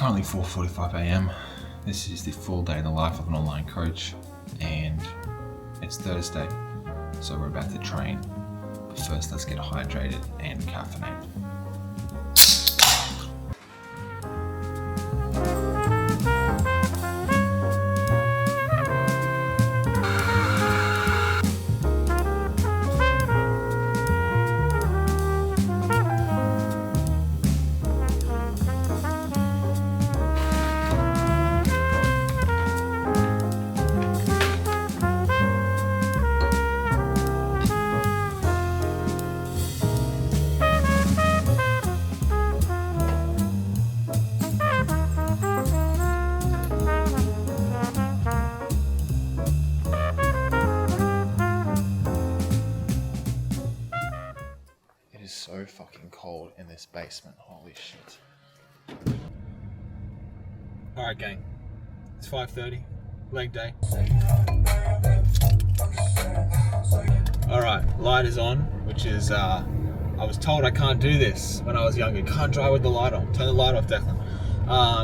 currently 4:45 a.m. This is the full day in the life of an online coach, and it's Thursday, so we're about to train. But first, let's get hydrated and caffeinated. It is so fucking cold in this basement, holy shit. Alright gang, it's 5:30, leg day. Alright, light is on, which is, I was told I can't do this when I was younger. Can't drive with the light on. Turn the light off, Declan.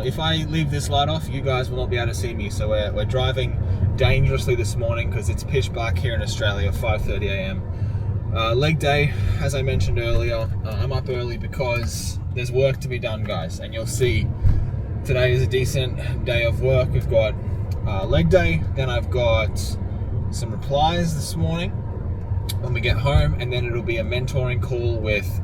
If I leave this light off, you guys will not be able to see me. So we're driving dangerously this morning because it's pitch black here in Australia, 5:30 a.m. Leg day, as I mentioned earlier. I'm up early because there's work to be done, guys, and you'll see today is a decent day of work. We've got leg day, then I've got some replies this morning when we get home, and then it'll be a mentoring call with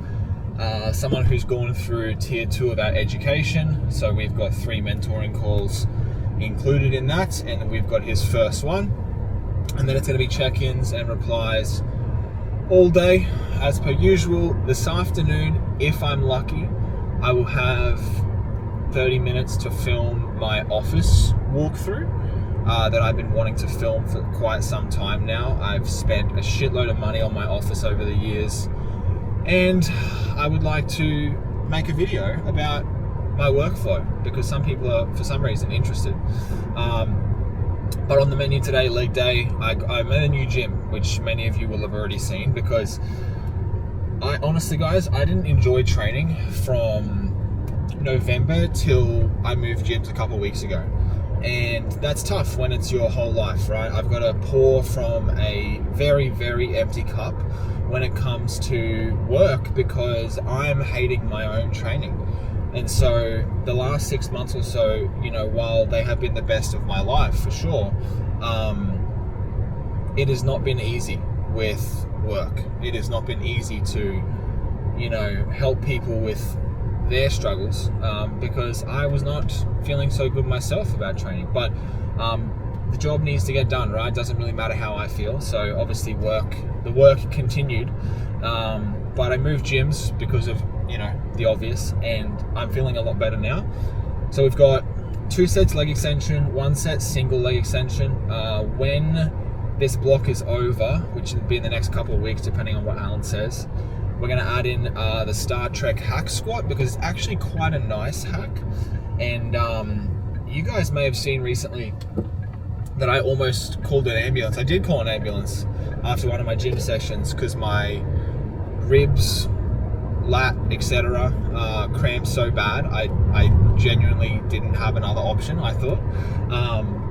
someone who's gone through tier 2 of our education. So we've got 3 mentoring calls included in that, and we've got his first one, and then it's going to be check-ins and replies all day as per usual. This afternoon, if I'm lucky, I will have 30 minutes to film my office walkthrough that I've been wanting to film for quite some time now. I've spent a shitload of money on my office over the years, and I would like to make a video about my workflow because some people are, for some reason, interested. But on the menu today, leg day, I'm at a new gym, which many of you will have already seen, because I honestly, guys, I didn't enjoy training from November till I moved gyms a couple of weeks ago. And that's tough when it's your whole life, right? I've got to pour from a very, very empty cup when it comes to work because I'm hating my own training. And so the last 6 months or so, you know, while they have been the best of my life for sure, it has not been easy with work. It has not been easy to, you know, help people with their struggles because I was not feeling so good myself about training. But the job needs to get done, right? It doesn't really matter how I feel. So obviously the work continued, but I moved gyms because of, you know, the obvious, and I'm feeling a lot better now. So we've got 2 sets leg extension, 1 set single leg extension. When this block is over, which will be in the next couple of weeks depending on what Alan says, we're going to add in the Star Trek hack squat because it's actually quite a nice hack. And you guys may have seen recently that I almost called an ambulance. I did call an ambulance after one of my gym sessions because my ribs, lat, etc. Cramped so bad I genuinely didn't have another option, I thought.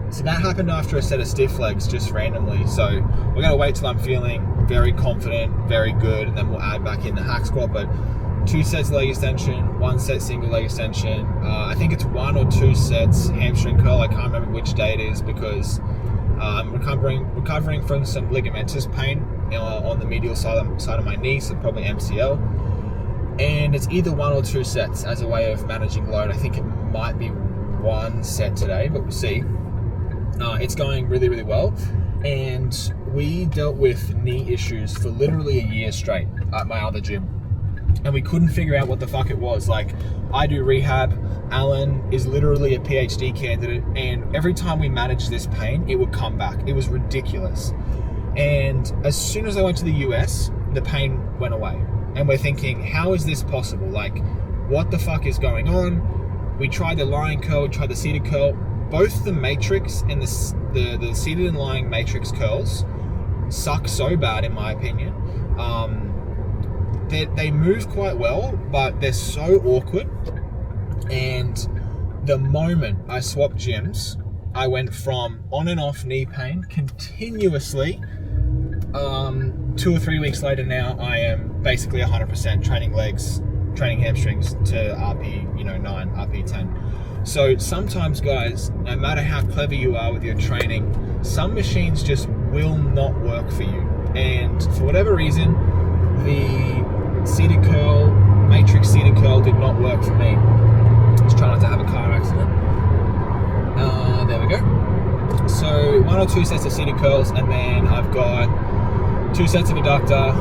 So that happened after a set of stiff legs just randomly. So we're going to wait till I'm feeling very confident, very good, and then we'll add back in the hack squat. But 2 sets leg extension, 1 set single leg extension. I think it's 1 or 2 sets hamstring curl. I can't remember which day it is because I'm recovering from some ligamentous pain on the medial side of my knee, so probably MCL. And it's either 1 or 2 sets as a way of managing load. I think it might be 1 set today, but we'll see. It's going really, really well. And we dealt with knee issues for literally a year straight at my other gym. And we couldn't figure out what the fuck it was. Like, I do rehab. Alan is literally a PhD candidate. And every time we managed this pain, it would come back. It was ridiculous. And as soon as I went to the US, the pain went away. And we're thinking, how is this possible? Like, what the fuck is going on? We tried the lying curl, we tried the seated curl. Both the matrix and the seated and lying matrix curls suck so bad, in my opinion. They move quite well, but they're so awkward. And the moment I swapped gyms, I went from on and off knee pain continuously. 2 or 3 weeks later now, I am basically 100% training legs, training hamstrings to RP 9, RP 10. So sometimes, guys, no matter how clever you are with your training, some machines just will not work for you. And for whatever reason, the seated curl, matrix seated curl did not work for me. Let's try not to have a car accident. There we go. So 1 or 2 sets of seated curls, and then I've got 2 sets of adductor,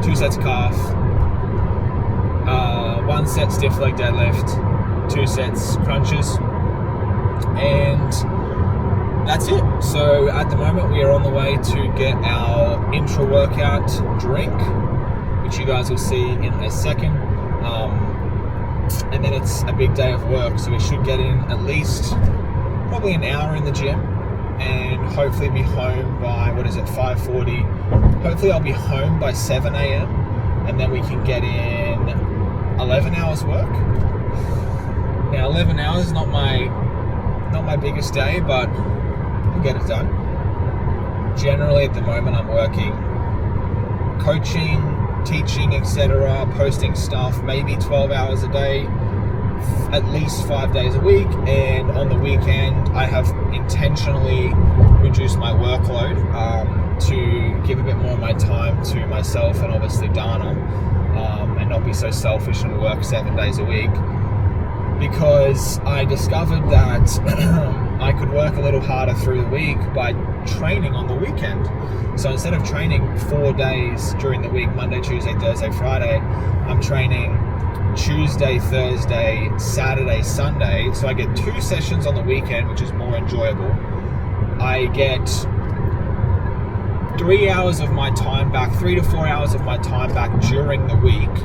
2 sets of calf, 1 set stiff leg deadlift, 2 sets crunches, and that's it. So at the moment we are on the way to get our intra-workout drink, which you guys will see in a second. And then it's a big day of work, so we should get in at least probably an hour in the gym and hopefully be home by, 5:40. Hopefully I'll be home by 7 a.m. and then we can get in 11 hours work. Now 11 hours is not my biggest day, but we'll get it done. Generally at the moment I'm working coaching, teaching, etc., posting stuff, maybe 12 hours a day, at least 5 days a week, and on the weekend I have intentionally reduced my workload to give a bit more of my time to myself and obviously Dana, and not be so selfish and work 7 days a week, because I discovered that I could work a little harder through the week by training on the weekend. So instead of training 4 days during the week, Monday, Tuesday, Thursday, Friday, I'm training Tuesday, Thursday, Saturday, Sunday. So I get 2 sessions on the weekend, which is more enjoyable. I get 3 hours of my time back, 3 to 4 hours of my time back during the week,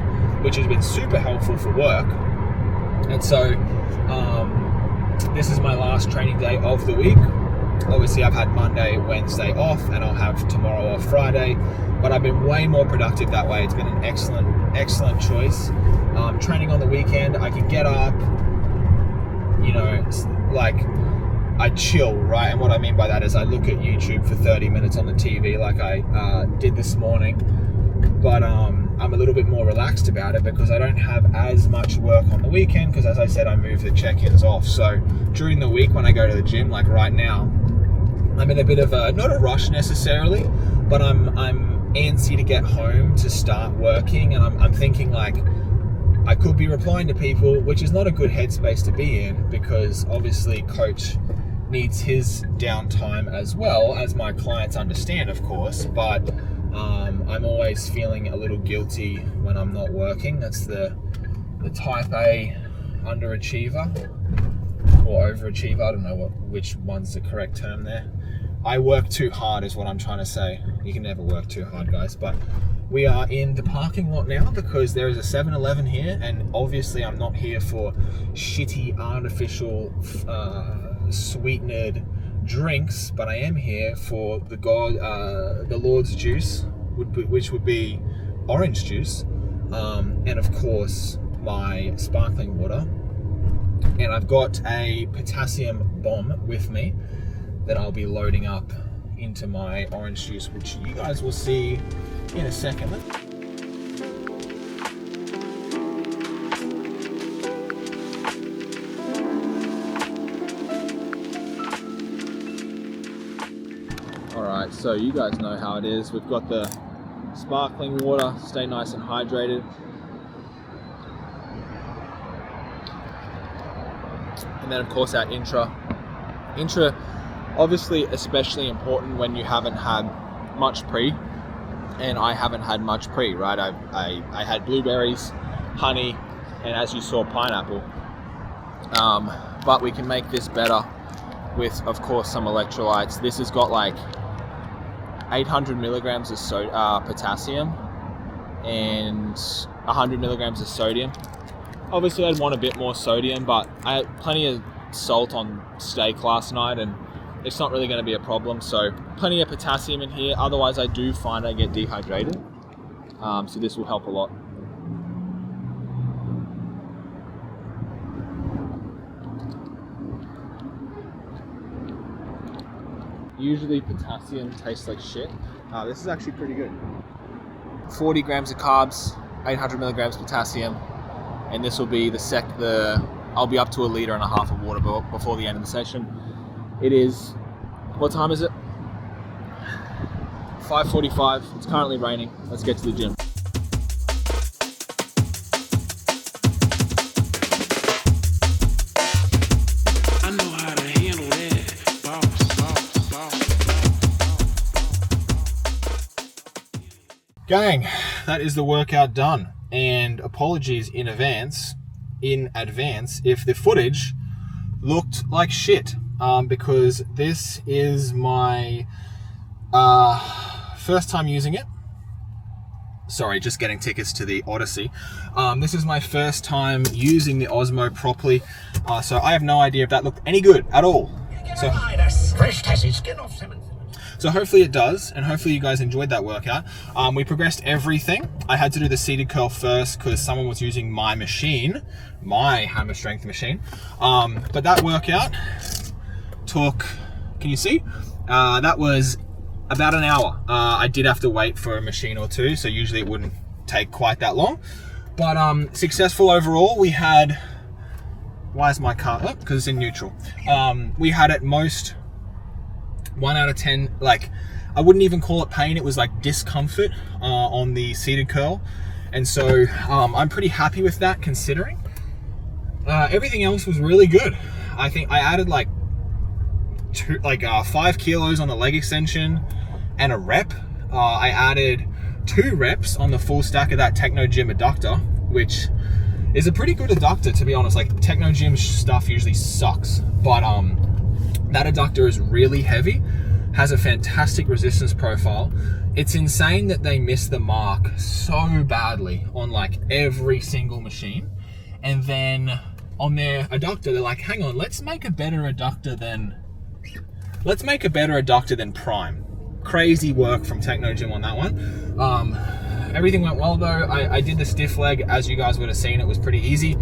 which has been super helpful for work. And so this is my last training day of the week. Obviously I've had Monday, Wednesday off, and I'll have tomorrow off, Friday, but I've been way more productive that way. It's been an excellent choice. Training on the weekend, I can get up, like I chill, right? And what I mean by that is I look at YouTube for 30 minutes on the TV like I did this morning, but I'm a little bit more relaxed about it because I don't have as much work on the weekend, because as I said, I move the check-ins off. So during the week when I go to the gym, like right now, I'm in a bit of a, not a rush necessarily, but I'm antsy to get home to start working, and I'm thinking like I could be replying to people, which is not a good headspace to be in, because obviously coach needs his downtime as well, as my clients understand, of course, but I'm always feeling a little guilty when I'm not working. That's the type A underachiever or overachiever. I don't know which one's the correct term there. I work too hard is what I'm trying to say. You can never work too hard, guys. But we are in the parking lot now because there is a 7-Eleven here, and obviously I'm not here for shitty artificial sweetened drinks, but I am here for the Lord's juice, which would be orange juice, and of course my sparkling water. And I've got a potassium bomb with me that I'll be loading up into my orange juice, which you guys will see in a second. Alright, so you guys know how it is. We've got the sparkling water, stay nice and hydrated. And then of course our Intra, obviously especially important when you haven't had much pre, and I haven't had much pre, right? I had blueberries, honey, and as you saw, pineapple. But we can make this better with, of course, some electrolytes. This has got like 800 milligrams of potassium and 100 milligrams of sodium. Obviously I'd want a bit more sodium, but I had plenty of salt on steak last night and it's not really going to be a problem. So plenty of potassium in here. Otherwise I do find I get dehydrated. So this will help a lot. Usually potassium tastes like shit. This is actually pretty good. 40 grams of carbs, 800 milligrams potassium, and this will be I'll be up to 1.5 liters of water before the end of the session. It is, what time is it? 5:45. It's currently raining. Let's get to the gym. I know how to handle that. Boss. Gang, that is the workout done. And apologies in advance if the footage looked like shit, because this is my first time using it. Sorry, just getting tickets to the Odyssey. This is my first time using the Osmo properly, so I have no idea if that looked any good at all. So hopefully it does, and hopefully you guys enjoyed that workout. We progressed everything. I had to do the seated curl first because someone was using my machine, my hammer strength machine. But that workout took, can you see? That was about an hour. I did have to wait for a machine or two, so usually it wouldn't take quite that long. But successful overall. We had, why is my car, oh, because it's in neutral. We had at most 1 out of 10, like, I wouldn't even call it pain, it was like discomfort on the seated curl. And so I'm pretty happy with that considering. Everything else was really good. I think I added like 5 kilos on the leg extension and a rep. I added 2 reps on the full stack of that Techno Gym adductor, which is a pretty good adductor, to be honest. Like, Techno Gym stuff usually sucks, but that adductor is really heavy, has a fantastic resistance profile. It's insane that they miss the mark so badly on like every single machine. And then on their adductor, they're like, hang on, let's make a better adductor than Prime. Crazy work from Techno Gym on that one. Everything went well though. I did the stiff leg, as you guys would have seen. It was pretty easy.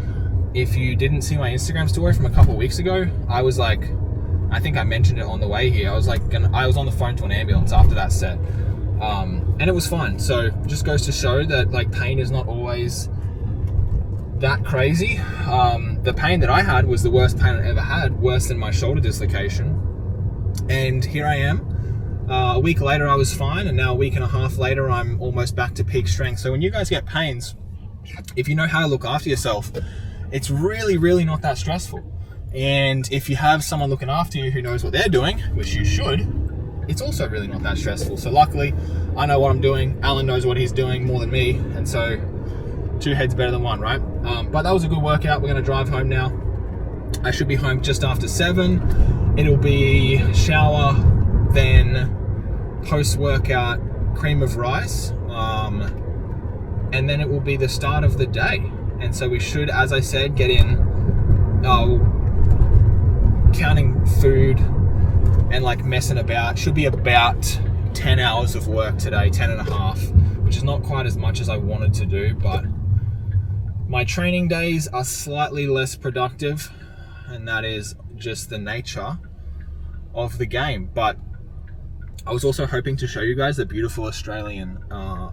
If you didn't see my Instagram story from a couple of weeks ago, I was like, I think I mentioned it on the way here. I was on the phone to an ambulance after that set, and it was fine. So just goes to show that like pain is not always that crazy. The pain that I had was the worst pain I ever had, worse than my shoulder dislocation. And here I am. A week later, I was fine, and now a week and a half later, I'm almost back to peak strength. So when you guys get pains, if you know how to look after yourself, it's really, really not that stressful. And if you have someone looking after you who knows what they're doing, which you should, it's also really not that stressful. So luckily, I know what I'm doing. Alan knows what he's doing more than me. And so 2 heads better than 1, right? But that was a good workout. We're going to drive home now. I should be home just after 7. It'll be shower, then post-workout cream of rice. And then it will be the start of the day. And so we should, as I said, get in... counting food and like messing about, should be about 10 hours of work today, 10 and a half, which is not quite as much as I wanted to do, but my training days are slightly less productive, and that is just the nature of the game. But I was also hoping to show you guys the beautiful Australian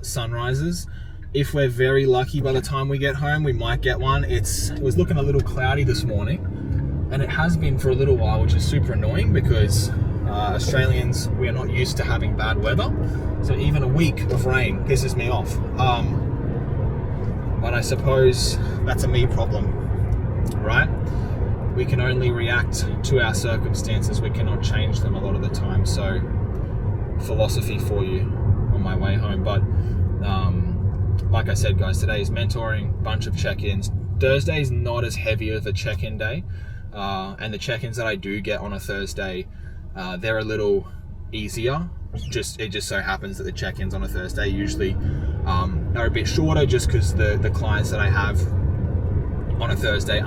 sunrises. If we're very lucky, by the time we get home, we might get one. It was looking a little cloudy this morning, and it has been for a little while, which is super annoying because Australians, we are not used to having bad weather. So even a week of rain pisses me off. But I suppose that's a me problem, right? We can only react to our circumstances. We cannot change them a lot of the time. So philosophy for you on my way home. But like I said, guys, today is mentoring, bunch of check-ins. Thursday is not as heavy of a check-in day. And the check-ins that I do get on a Thursday, they're a little easier. It just so happens that the check-ins on a Thursday usually are a bit shorter, just because the clients that I have on a Thursday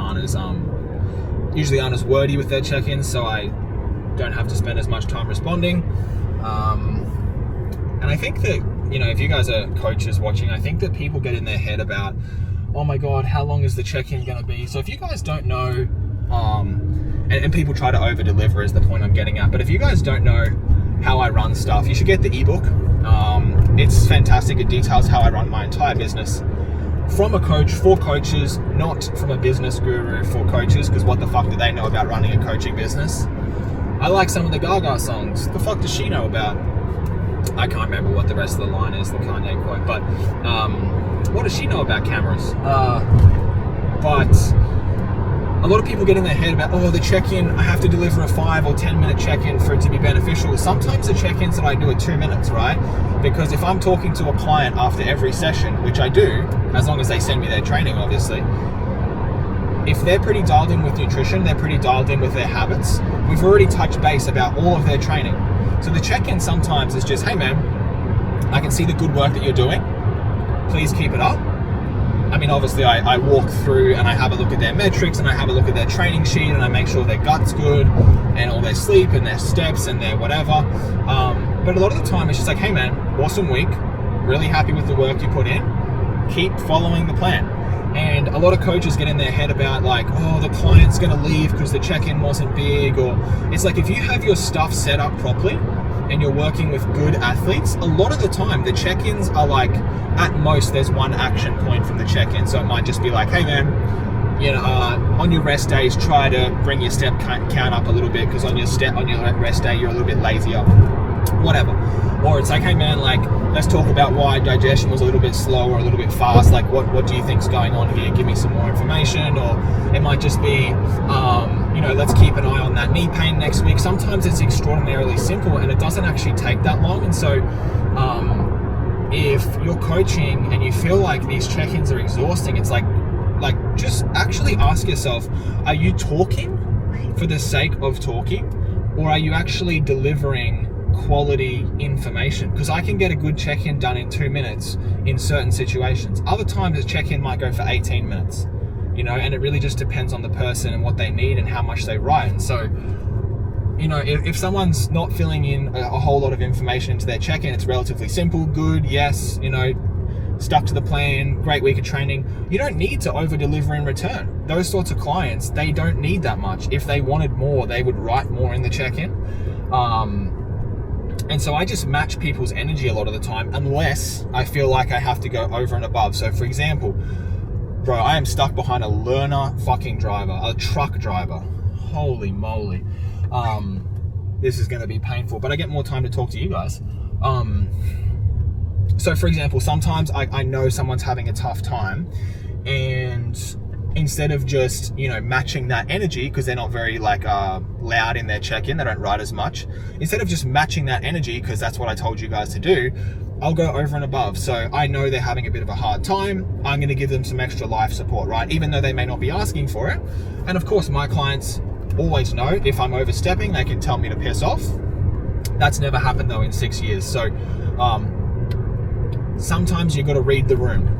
usually aren't as wordy with their check-ins, so I don't have to spend as much time responding. And I think that, you know, if you guys are coaches watching, I think that people get in their head about, oh my God, how long is the check-in going to be? So if you guys don't know, and people try to over-deliver is the point I'm getting at, but if you guys don't know how I run stuff, you should get the ebook. It's fantastic. It details how I run my entire business from a coach for coaches, not from a business guru for coaches, because what the fuck do they know about running a coaching business? I like some of the Gaga songs. The fuck does she know about? I can't remember what the rest of the line is, the Kanye quote, but what does she know about cameras? But a lot of people get in their head about, the check-in, I have to deliver a 5 or 10 minute check-in for it to be beneficial. Sometimes the check-ins that I do are 2 minutes, right? Because if I'm talking to a client after every session, which I do, as long as they send me their training, obviously, if they're pretty dialed in with nutrition, they're pretty dialed in with their habits, we've already touched base about all of their training. So the check-in sometimes is just, hey man, I can see the good work that you're doing. Please keep it up. I mean, obviously I walk through and I have a look at their metrics and I have a look at their training sheet and I make sure their gut's good and all their sleep and their steps and their whatever. But a lot of the time it's just like, hey man, awesome week. Really happy with the work you put in. Keep following the plan. And a lot of coaches get in their head about like, the client's going to leave because the check-in wasn't big, or it's like, if you have your stuff set up properly and you're working with good athletes, a lot of the time the check-ins are like, at most there's one action point from the check-in. So it might just be like, hey man, on your rest days, try to bring your step count up a little bit, because on your rest day you're a little bit lazier, whatever. Or it's like, hey man, like, let's talk about why digestion was a little bit slow or a little bit fast. Like, what do you think's going on here? Give me some more information. Or it might just be, let's keep an eye on that knee pain next week. Sometimes it's extraordinarily simple and it doesn't actually take that long. And so if you're coaching and you feel like these check-ins are exhausting, it's like just actually ask yourself, are you talking for the sake of talking, or are you actually delivering quality information? Because I can get a good check-in done in 2 minutes in certain situations. Other times a check-in might go for 18 minutes, and it really just depends on the person and what they need and how much they write. And so, if someone's not filling in a whole lot of information into their check-in, it's relatively simple, good, yes, stuck to the plan, great week of training. You don't need to over-deliver in return. Those sorts of clients, they don't need that much. If they wanted more, they would write more in the check-in. And so I just match people's energy a lot of the time, unless I feel like I have to go over and above. So for example, bro, I am stuck behind a learner fucking driver, a truck driver. Holy moly. This is going to be painful, but I get more time to talk to you guys. So for example, sometimes I know someone's having a tough time, and instead of just, matching that energy, because they're not very loud in their check-in, they don't write as much. Instead of just matching that energy, because that's what I told you guys to do, I'll go over and above. So I know they're having a bit of a hard time. I'm going to give them some extra life support, right? Even though they may not be asking for it. And of course, my clients always know if I'm overstepping, they can tell me to piss off. That's never happened though in 6 years. So sometimes you got to read the room,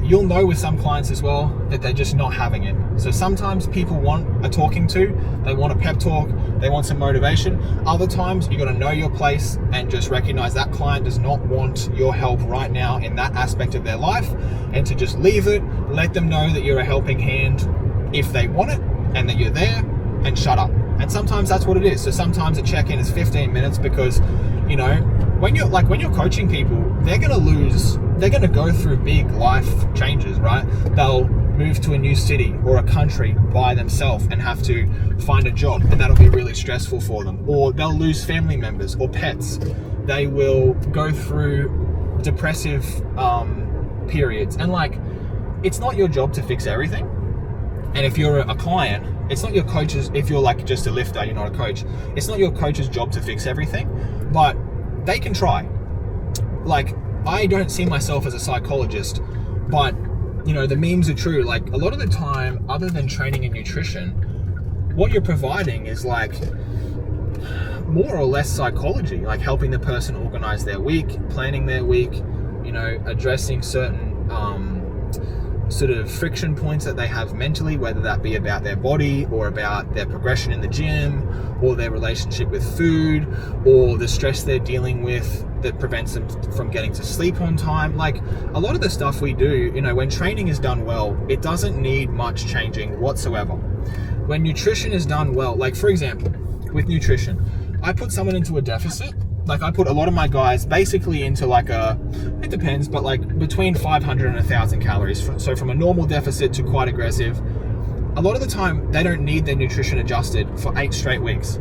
you'll know with some clients as well that they're just not having it. So sometimes people want a talking to, they want a pep talk, they want some motivation. Other times you got to know your place and just recognize that client does not want your help right now in that aspect of their life, and to just leave it, let them know that you're a helping hand if they want it and that you're there, and shut up. And sometimes that's what it is. So sometimes a check-in is 15 minutes because, when you're coaching people, they're going to go through big life changes, right? They'll move to a new city or a country by themselves and have to find a job, and that'll be really stressful for them. Or they'll lose family members or pets. They will go through depressive periods. And it's not your job to fix everything. And if you're a client, it's not your coach's, if you're just a lifter, you're not a coach, it's not your coach's job to fix everything, but they can try. I don't see myself as a psychologist, but the memes are true. A lot of the time, other than training and nutrition, what you're providing is more or less psychology, helping the person organize their week, planning their week, addressing certain sort of friction points that they have mentally, whether that be about their body or about their progression in the gym or their relationship with food or the stress they're dealing with that prevents them from getting to sleep on time. A lot of the stuff we do, when training is done well, it doesn't need much changing whatsoever. When nutrition is done well, for example, with nutrition, I put someone into a deficit. Like I put a lot of my guys basically into like it depends, but like between 500 and 1,000 calories. So from a normal deficit to quite aggressive. A lot of the time, they don't need their nutrition adjusted for 8 straight weeks.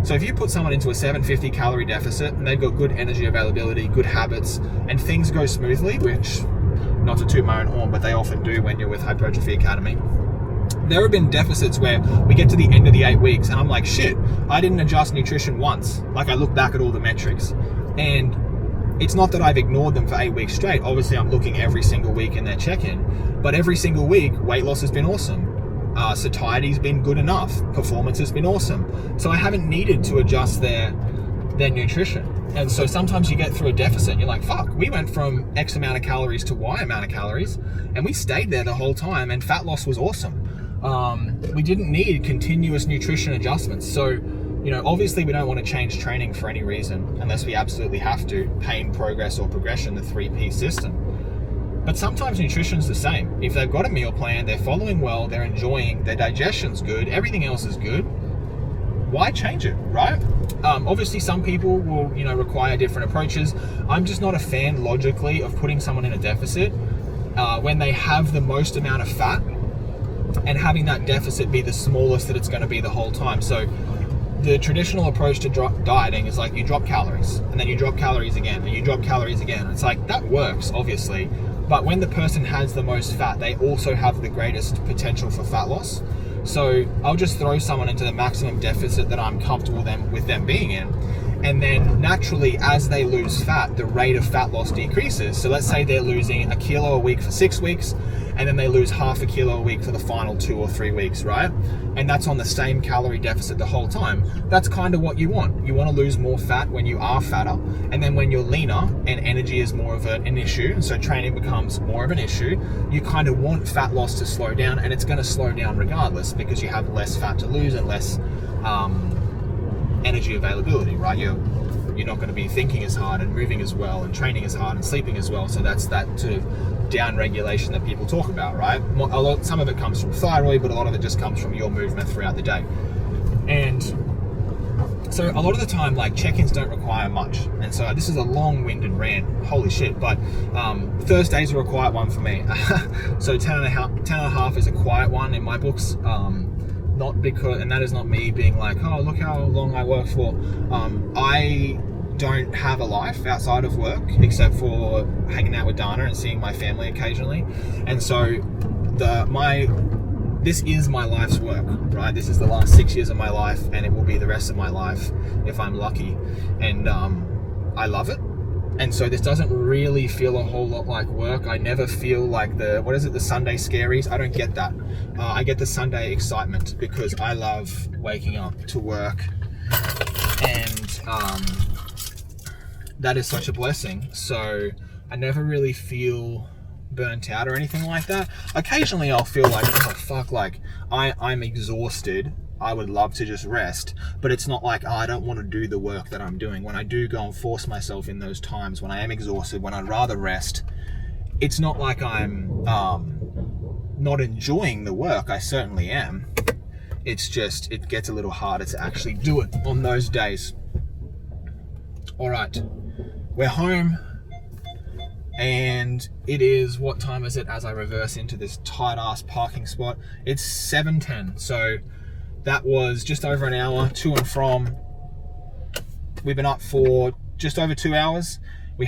So if you put someone into a 750 calorie deficit and they've got good energy availability, good habits, and things go smoothly, which, not to toot my own horn, but they often do when you're with Hypertrophy Academy, there have been deficits where we get to the end of the 8 weeks and I'm like, shit, I didn't adjust nutrition once. Like I look back at all the metrics. And it's not that I've ignored them for 8 weeks straight. Obviously, I'm looking every single week in their check-in. But every single week, weight loss has been awesome. Satiety's been good enough. Performance has been awesome. So I haven't needed to adjust their nutrition. And so sometimes you get through a deficit and you're like, fuck, we went from X amount of calories to Y amount of calories and we stayed there the whole time and fat loss was awesome. We didn't need continuous nutrition adjustments. So, obviously we don't want to change training for any reason unless we absolutely have to. Pain, progress, or progression, the 3P system. But sometimes nutrition's the same. If they've got a meal plan, they're following well, they're enjoying, their digestion's good, everything else is good, why change it, right? Obviously some people will, require different approaches. I'm just not a fan logically of putting someone in a deficit when they have the most amount of fat and having that deficit be the smallest that it's going to be the whole time. So the traditional approach to dieting is like you drop calories and then you drop calories again and you drop calories again. It's like that works, obviously. But when the person has the most fat, they also have the greatest potential for fat loss. So I'll just throw someone into the maximum deficit that I'm comfortable with them being in. And then naturally, as they lose fat, the rate of fat loss decreases. So let's say they're losing 1 kilo a week for 6 weeks, and then they lose half a kilo a week for the final 2 or 3 weeks, right? And that's on the same calorie deficit the whole time. That's kind of what you want. You want to lose more fat when you are fatter, and then when you're leaner and energy is more of an issue, so training becomes more of an issue, you kind of want fat loss to slow down, and it's going to slow down regardless because you have less fat to lose and less energy availability, right? You're not going to be thinking as hard and moving as well and training as hard and sleeping as well. So that's that sort of down regulation that people talk about, right? Some of it comes from thyroid, but a lot of it just comes from your movement throughout the day. And so a lot of the time, like check-ins don't require much. And so this is a long-winded rant, holy shit, but Thursdays are a quiet one for me. So 10 and a half is a quiet one in my books. Not because, and that is not me being like, oh, look how long I work for. I don't have a life outside of work except for hanging out with Dana and seeing my family occasionally. And so this is my life's work, right? This is the last 6 years of my life, and it will be the rest of my life if I'm lucky. And I love it. And so this doesn't really feel a whole lot like work. I never feel like the Sunday scaries. I don't get that. I get the Sunday excitement because I love waking up to work, and that is such a blessing. So I never really feel burnt out or anything like that. Occasionally I'll feel like, oh fuck, like I'm exhausted. I would love to just rest, but it's not like, oh, I don't want to do the work that I'm doing. When I do go and force myself in those times when I am exhausted, when I'd rather rest, it's not like I'm not enjoying the work. I certainly am. It's just, it gets a little harder to actually do it on those days. All right, we're home, and it is, what time is it as I reverse into this tight ass parking spot? It's 7:10, so that was just over an hour to and from. We've been up for just over 2 hours. We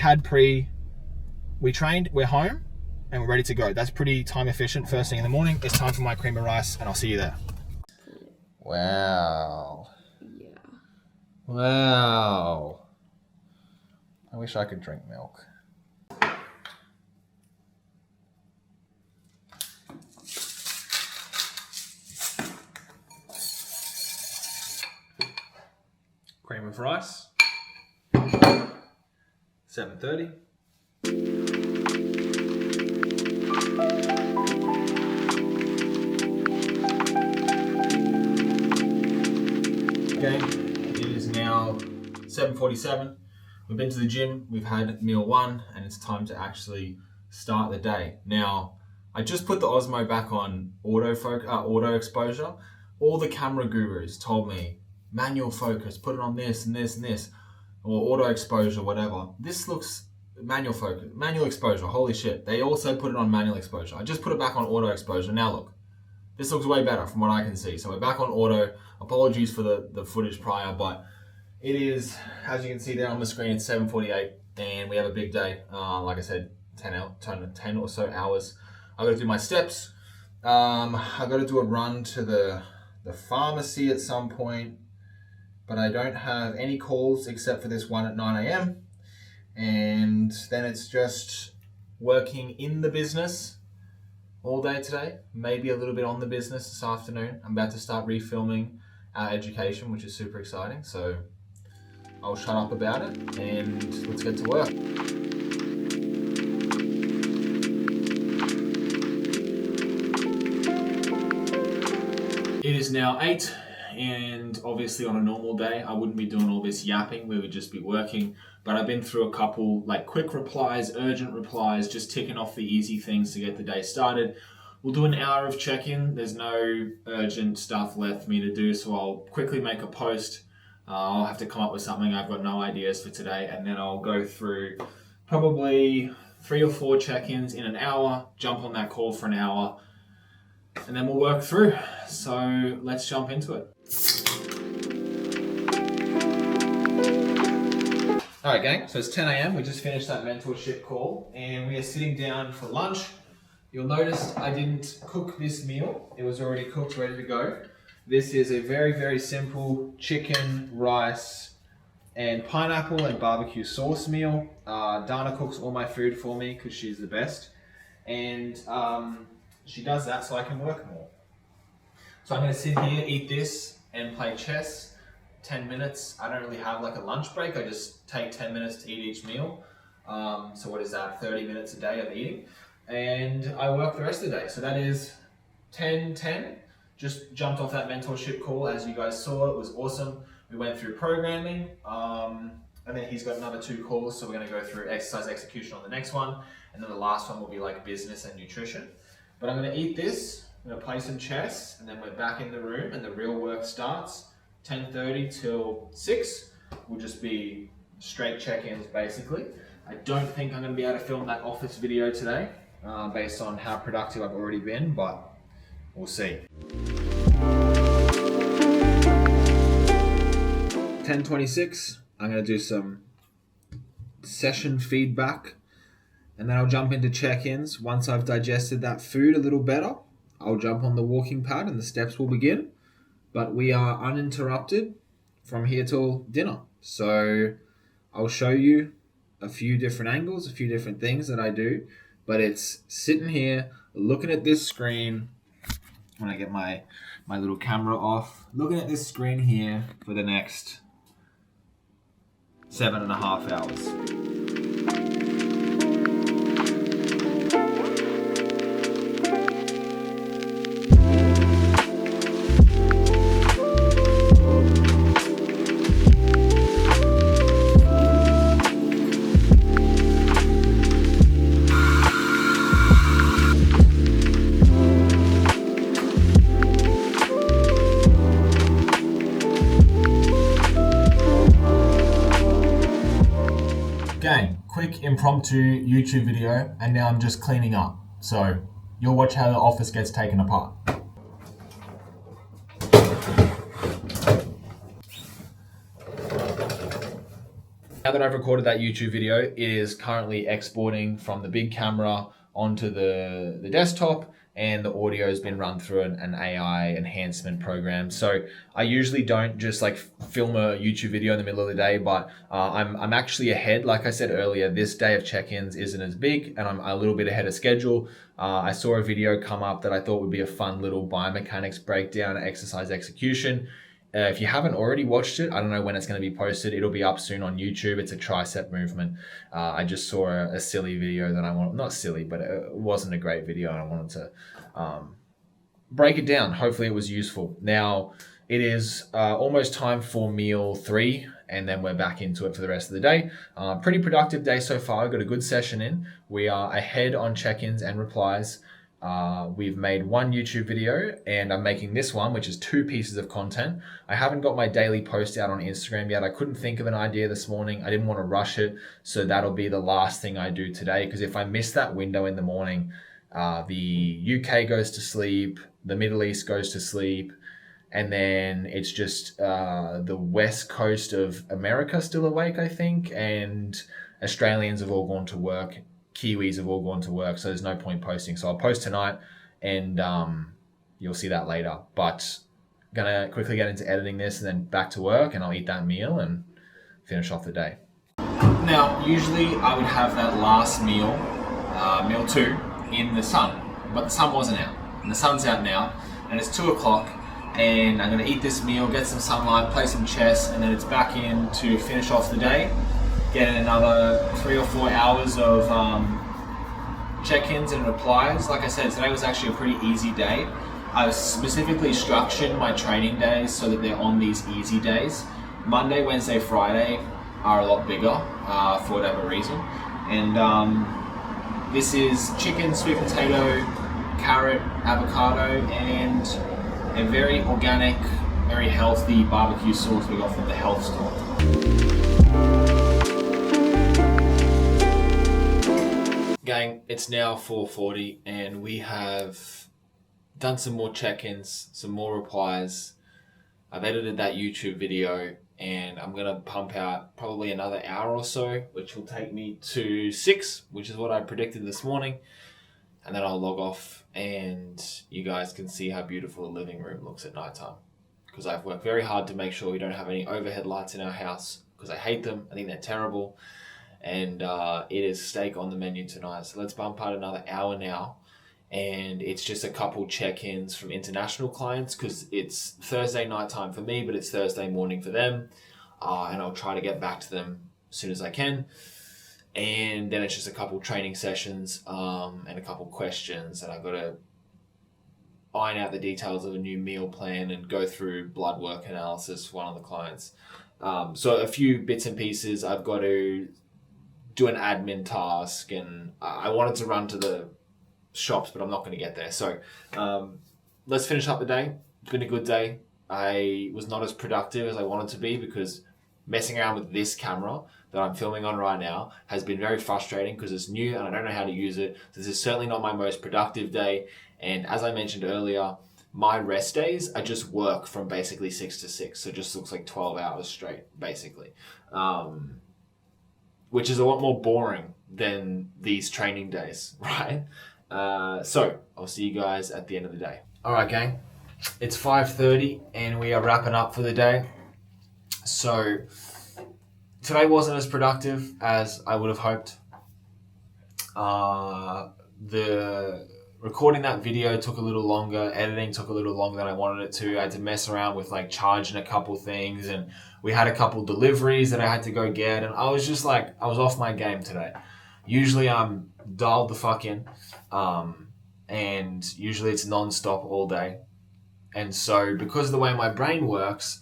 trained, we're home, and we're ready to go. That's pretty time efficient. First thing in the morning, it's time for my cream of rice, and I'll see you there. Wow. Yeah. Wow. I wish I could drink milk. Cream of rice. 7:30. Okay, it is now 7:47. We've been to the gym, we've had meal 1, and it's time to actually start the day. Now, I just put the Osmo back on auto exposure. All the camera gurus told me manual focus, put it on this and this and this, or auto exposure, whatever. This looks manual focus, manual exposure. Holy shit. They also put it on manual exposure. I just put it back on auto exposure. Now look, this looks way better from what I can see. So we're back on auto. Apologies for the footage prior, but it is, as you can see there on the screen, it's 7:48 and we have a big day. Like I said, 10 or so hours. I got to do my steps. I got to do a run to the pharmacy at some point, but I don't have any calls except for this one at 9 a.m. And then it's just working in the business all day today, maybe a little bit on the business this afternoon. I'm about to start refilming our education, which is super exciting. So I'll shut up about it and let's get to work. It is now 8, and obviously on a normal day I wouldn't be doing all this yapping, we would just be working, but I've been through a couple like quick replies, urgent replies, just ticking off the easy things to get the day started. We'll do an hour of check-in. There's no urgent stuff left for me to do, so I'll quickly make a post. I'll have to come up with something. I've got no ideas for today, and then I'll go through probably 3 or 4 check-ins in an hour, jump on that call for an hour, and then we'll work through. So let's jump into it. All right, gang, so it's 10 a.m. We just finished that mentorship call and we are sitting down for lunch. You'll notice I didn't cook this meal. It was already cooked, ready to go. This is a very, very simple chicken, rice, and pineapple and barbecue sauce meal. Dana cooks all my food for me because she's the best. And she does that so I can work more. So I'm going to sit here, eat this, and play chess. 10 minutes. I don't really have like a lunch break. I just take 10 minutes to eat each meal. So what is that? 30 minutes a day of eating. And I work the rest of the day. So that is 10:10. Just jumped off that mentorship call. As you guys saw, it was awesome. We went through programming. And then he's got another 2 calls. So we're going to go through exercise execution on the next one. And then the last one will be like business and nutrition. But I'm going to eat this. I'm going to play some chess. And then we're back in the room and the real work starts. 10:30 till 6 will just be straight check-ins basically. I don't think I'm going to be able to film that office video today based on how productive I've already been, but we'll see. 10:26, I'm going to do some session feedback and then I'll jump into check-ins. Once I've digested that food a little better, I'll jump on the walking pad and the steps will begin. But we are uninterrupted from here till dinner. So I'll show you a few different angles, a few different things that I do. But it's sitting here, looking at this screen. When I get my little camera off, looking at this screen here for the next 7.5 hours. Gang, quick impromptu YouTube video, and now I'm just cleaning up. So you'll watch how the office gets taken apart. Now that I've recorded that YouTube video, it is currently exporting from the big camera onto the desktop, and the audio has been run through an AI enhancement program. So I usually don't just like film a YouTube video in the middle of the day, but I'm actually ahead. Like I said earlier, this day of check-ins isn't as big and I'm a little bit ahead of schedule. I saw a video come up that I thought would be a fun little biomechanics breakdown, exercise execution. If you haven't already watched it, I don't know when it's going to be posted. It'll be up soon on YouTube. It's a tricep movement. I just saw a silly video that I want, not silly, but it wasn't a great video, and I wanted to break it down. Hopefully it was useful. Now, it is almost time for meal 3, and then we're back into it for the rest of the day. Pretty productive day so far. Got a good session in. We are ahead on check-ins and replies. We've made one YouTube video and I'm making this one, which is 2 pieces of content. I haven't got my daily post out on Instagram yet. I couldn't think of an idea this morning. I didn't want to rush it. So that'll be the last thing I do today, because if I miss that window in the morning, the UK goes to sleep, the Middle East goes to sleep, and then it's just the west coast of America still awake, I think, and Australians have all gone to work. Kiwis have all gone to work, so there's no point posting. So I'll post tonight, and you'll see that later. But gonna quickly get into editing this and then back to work, and I'll eat that meal and finish off the day. Now, usually I would have that last meal, meal 2, in the sun, but the sun wasn't out, and the sun's out now, and it's 2 o'clock, and I'm gonna eat this meal, get some sunlight, play some chess, and then it's back in to finish off the day. Get another 3 or 4 hours of check-ins and replies. Like I said, today was actually a pretty easy day. I've specifically structured my training days so that they're on these easy days. Monday, Wednesday, Friday are a lot bigger for whatever reason. And this is chicken, sweet potato, carrot, avocado, and a very organic, very healthy barbecue sauce we got from the health store. Gang, it's now 4:40 and we have done some more check-ins, some more replies. I've edited that YouTube video and I'm gonna pump out probably another hour or so, which will take me to 6, which is what I predicted this morning. And then I'll log off and you guys can see how beautiful the living room looks at nighttime. Because I've worked very hard to make sure we don't have any overhead lights in our house, because I hate them. I think they're terrible. And it is steak on the menu tonight. So let's bump out another hour now. And it's just a couple check-ins from international clients, because it's Thursday night time for me, but it's Thursday morning for them. And I'll try to get back to them as soon as I can. And then it's just a couple training sessions and a couple questions. And I've got to iron out the details of a new meal plan and go through blood work analysis for one of the clients. So a few bits and pieces. I've got to do an admin task, and I wanted to run to the shops, but I'm not going to get there. So let's finish up the day. It's been a good day. I was not as productive as I wanted to be, because messing around with this camera that I'm filming on right now has been very frustrating, because it's new and I don't know how to use it. This is certainly not my most productive day. And as I mentioned earlier, my rest days are just work from basically 6 to 6. So it just looks like 12 hours straight, basically. Which is a lot more boring than these training days, right? So I'll see you guys at the end of the day. All right, gang. It's 5:30 and we are wrapping up for the day. So today wasn't as productive as I would have hoped. The recording that video took a little longer. Editing took a little longer than I wanted it to. I had to mess around with like charging a couple things, and we had a couple deliveries that I had to go get, and I was just like, I was off my game today. Usually I'm dialed the fuck in, and usually it's non-stop all day. And so because of the way my brain works,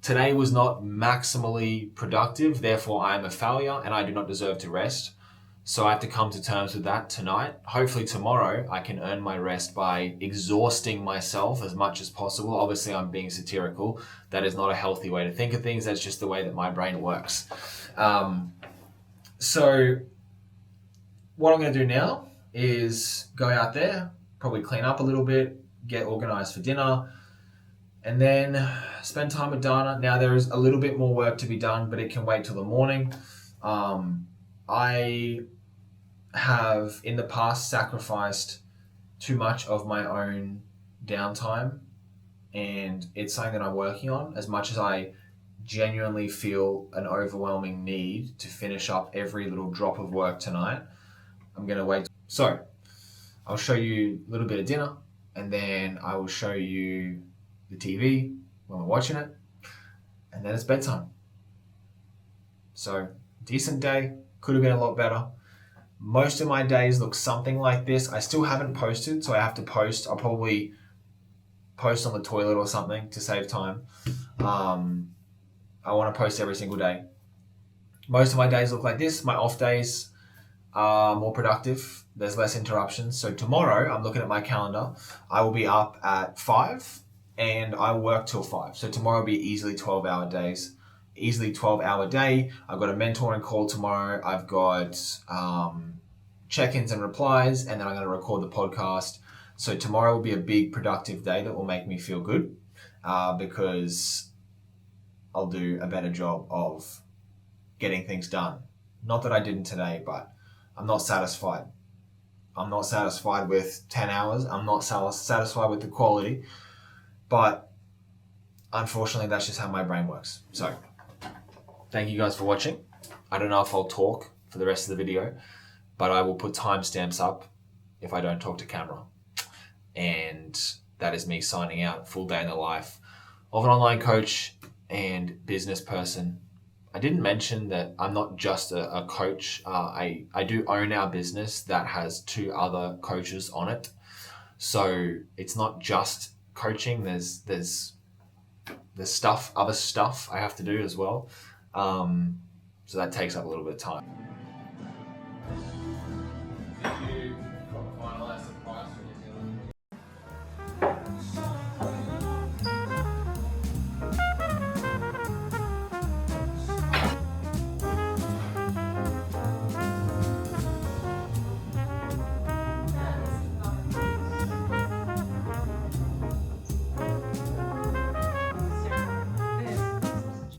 today was not maximally productive, therefore I am a failure and I do not deserve to rest. So I have to come to terms with that tonight. Hopefully tomorrow I can earn my rest by exhausting myself as much as possible. Obviously I'm being satirical. That is not a healthy way to think of things. That's just the way that my brain works. So what I'm going to do now is go out there, probably clean up a little bit, get organized for dinner, and then spend time with Dana. Now there is a little bit more work to be done, but it can wait till the morning. I have in the past sacrificed too much of my own downtime, and it's something that I'm working on. As much as I genuinely feel an overwhelming need to finish up every little drop of work tonight, I'm going to wait. So I'll show you a little bit of dinner, and then I will show you the TV when we're watching it, and then it's bedtime. So decent day, could have been a lot better. Most of my days look something like this. I still haven't posted, so I have to post. I'll probably post on the toilet or something to save time. I want to post every single day. Most of my days look like this. My off days, more productive. There's less interruptions. So tomorrow, I'm looking at my calendar, I will be up at 5 and I work till 5. So tomorrow will be easily 12-hour days. Easily 12-hour day. I've got a mentoring call tomorrow. I've got check-ins and replies, and then I'm going to record the podcast. So tomorrow will be a big productive day that will make me feel good because I'll do a better job of getting things done. Not that I didn't today, but I'm not satisfied. I'm not satisfied with 10 hours. I'm not satisfied with the quality, but unfortunately that's just how my brain works. So thank you guys for watching. I don't know if I'll talk for the rest of the video, but I will put timestamps up if I don't talk to camera. And that is me signing out. Full day in the life of an online coach and business person. I didn't mention that I'm not just a coach. I do own our business that has 2 other coaches on it. So it's not just coaching. There's other stuff I have to do as well. So that takes up a little bit of time.